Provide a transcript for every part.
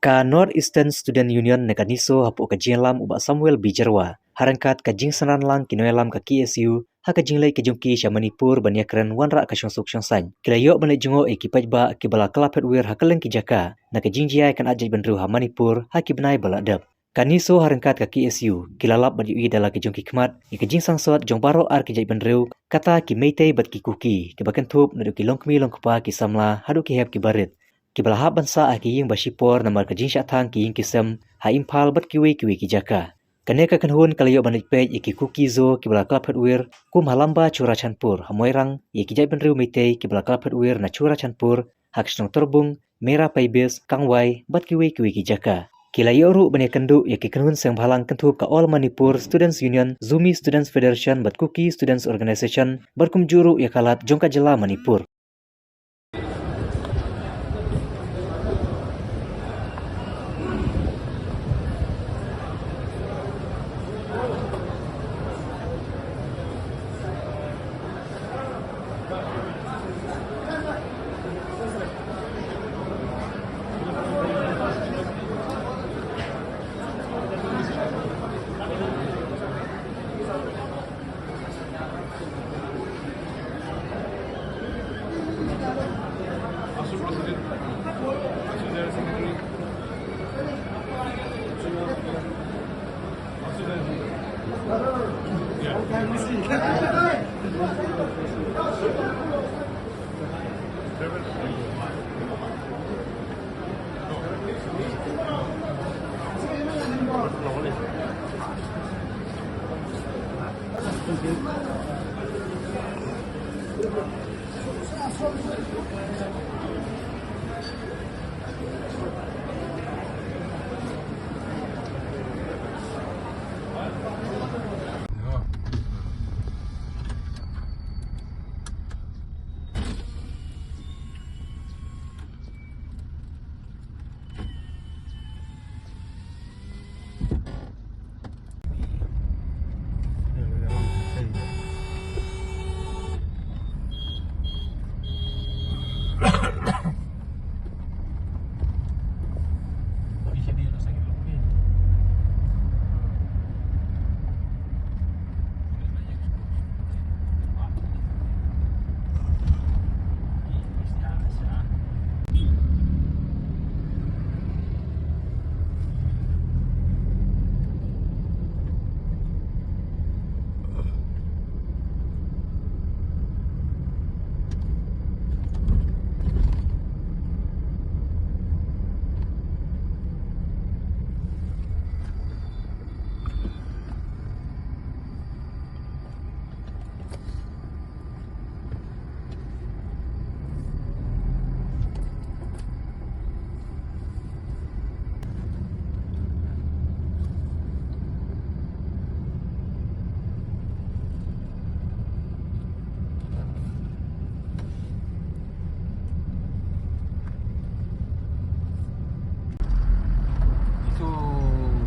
Ka Northeastern Student Union nakaniso hapo kajing lam ubak Samuel Bijarwa. Harangkat kajing sanan lang kinoelam ka KSU ha kajing lai kejungki sya Manipur banyakran wanra ka syongsuk syongsan. Kilayok balik jungo ekipaj ba kibala kelapet wir ha keleng kijaka. Na kajing jiai kan ajaj benru ha Manipur ha kibnai baladap. Kaniso harangkat ka KSU kilalap badiui dala kejungki kemat kajing sangsot jong baro ar kijaj benru kata ki meitei bat ki kuki kibakan thup naduki longkmi longkpa ki samla hadu ki hep ki barit. Kibalaha bansa ah kiying basipor namar kajing syatang kiying kisem ha impal bat kiwi ki jaka. Kaneka kanhun kalayo banit pej iki kuki zo kibala kelapet wir kum halamba cura canpur hamoirang ye kijai benriu mitei kibala kelapet wir na cura canpur hak snong terbung merah paibis kangwai bat kiwi ki jaka. Kilayo ru bani kenduk ye ki kanhun seng bhalang kentup ka All Manipur Students Union Zumi Students Federation bat Kuki Students Organization berkum juru ye kalat jongka jela Manipur.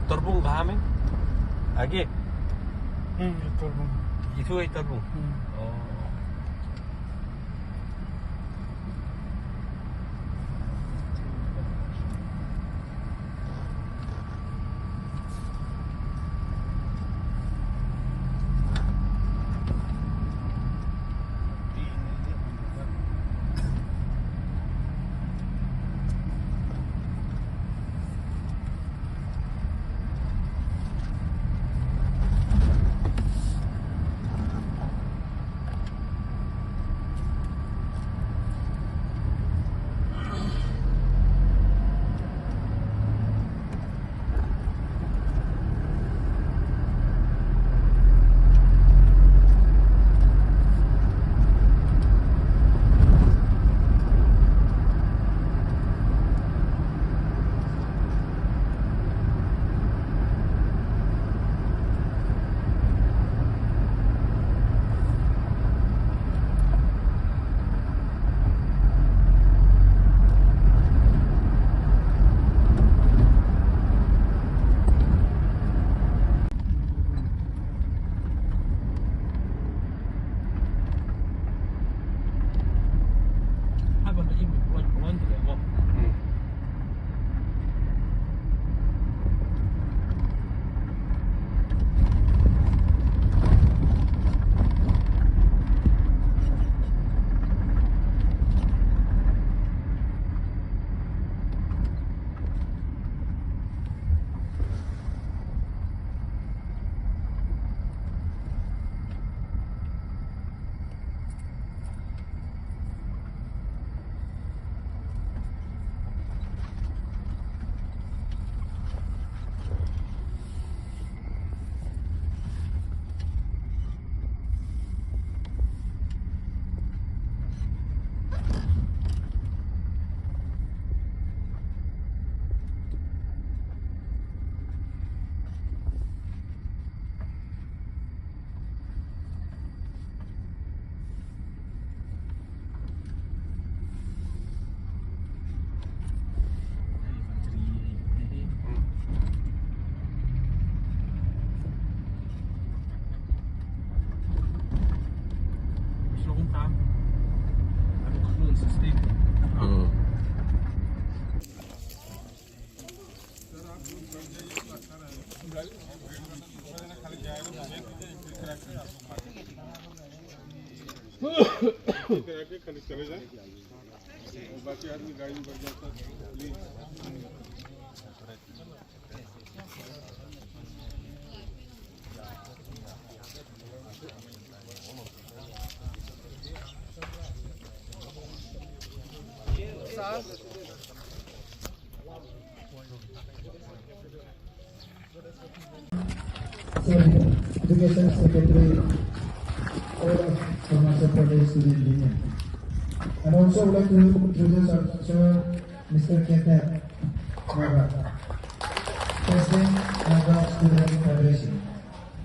Terbung paham kan? Agak. Terbung. Itu ay terbung. Oh. gaan. Heb ik groen systeem. Education Secretary of Himachal Pradesh Student Union. And also would like to introduce our Sir Mr. Ketan Naga, President Naga Student Federation.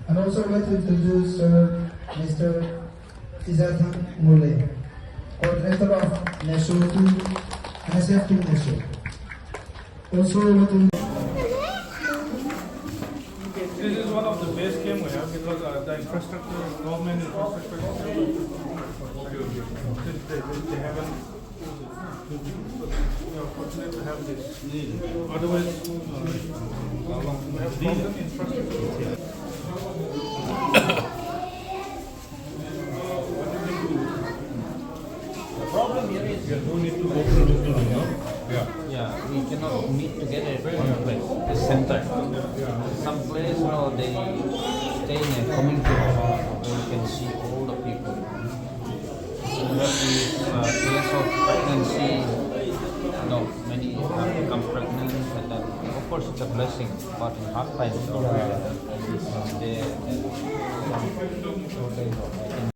And also would like to introduce Sir Mr. Izardhan Mule, Coordinator of NESO to NSF to NESO. Also would like to This is one of the best game we have because the infrastructure, government infrastructure, they haven't. We are fortunate to have this. Otherwise, we have problem infrastructure. The problem here is You don't need to go through this building, no? yeah, we cannot meet together at one place, the center. Some place, they stay in a community hall where you can see all the people. We have this case of pregnancy, many have become pregnant, and then, of course it's a blessing, but in hard times, they